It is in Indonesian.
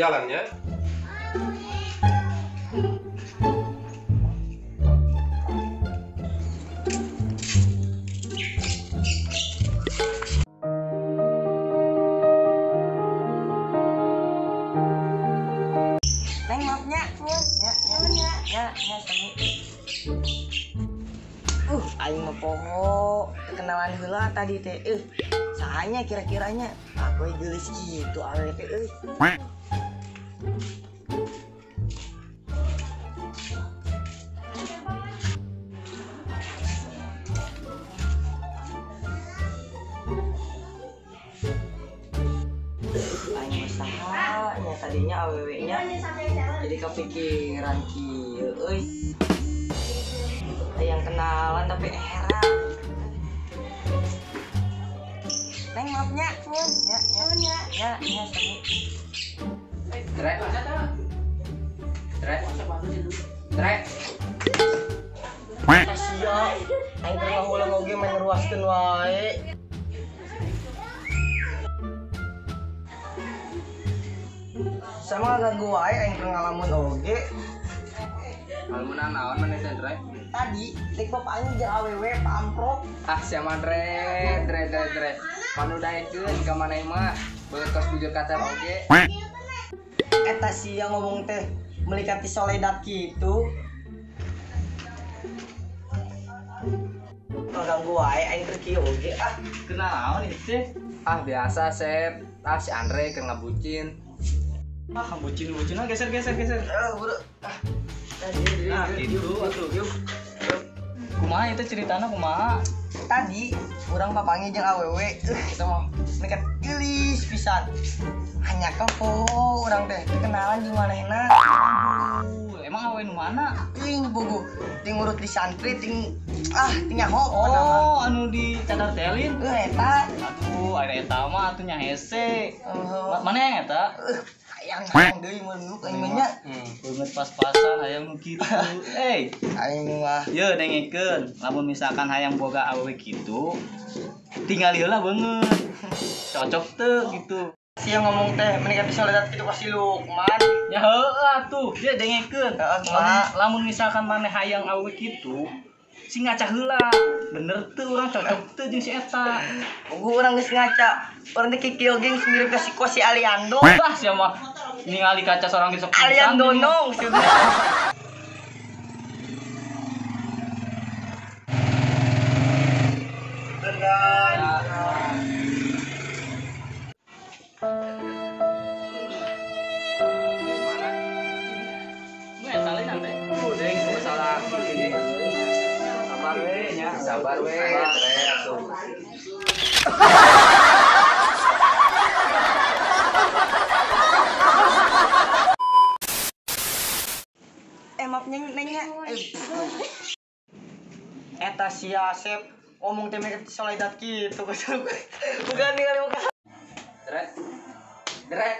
jalannya. Neng maafnya, ya, semi. Aing mah poho kenalan heula tadi teh. Sahanya kira-kiranya aku gelis gitu awe teh. Aing mah sahanya tadinya awewe-nya jadi kepikiran kieu euy. Yang kenalan tapi heran. Neng maafnya, ya, semi. Drek. Sia, aing teh ngahulang oge main ruaskeun wae. Sama ganggu wae aing teh ngalamun oge. Almunan naon maneh teh, Drek? Tadi dek bapak aing jeung awewe pamprok. Ah, siapa Dre. Manu daekeun ka maneh mah. Beut kos bujur kacar oge. Eta sia ngomong teh melikati Soledad gitu. Ganggu wae aing teh kieu oge ah. Kenaon ieu teh? Ah, biasa, Sep. Ah, si Andre keur ngabucin. Ah, bucin geser. Buru. Nah, gitu atuh, yuk. Kumaha itu ceritana kumaha? Tadi urang papangi jeung awewe kita mah nekat gelis pisan. Hanya kepo urang teh kenalan jeung manehna. Emang awewe nu mana? Ting bogo ting urut di santri ting nyaho Oh, anu di cadar telin. eta. Aduh, aya eta mah atuh nya hese. Mana yang eta? Hayang deui mun aing mah nya. Beungeut pas-pasan hayang nu kitu. Aing mah Ye dengekeun, lamun misalkan hayang boga awewe kitu, tinggal heula beungeut. Cocok teu gitu. sia ngomong teh menikah di Soledad kitu ka si Lukman. Ya heueuh atuh, ye dengekeun. Lamun misalkan maneh hayang awewe kitu, sing ngaca heula. Bener teu urang cocok teu jeung si eta. Bogo urang geus ngaca. Urang teh kikil geng mirip ka si Aliando. Wah, sia mah ningali kaca sorang geus sok pisan. Aliando nong sudah. Sabar we, Maafnya nengnya. Eta si Asep ngomong teh mirip di Soledad gitu. Bukan ningali muka. Drek.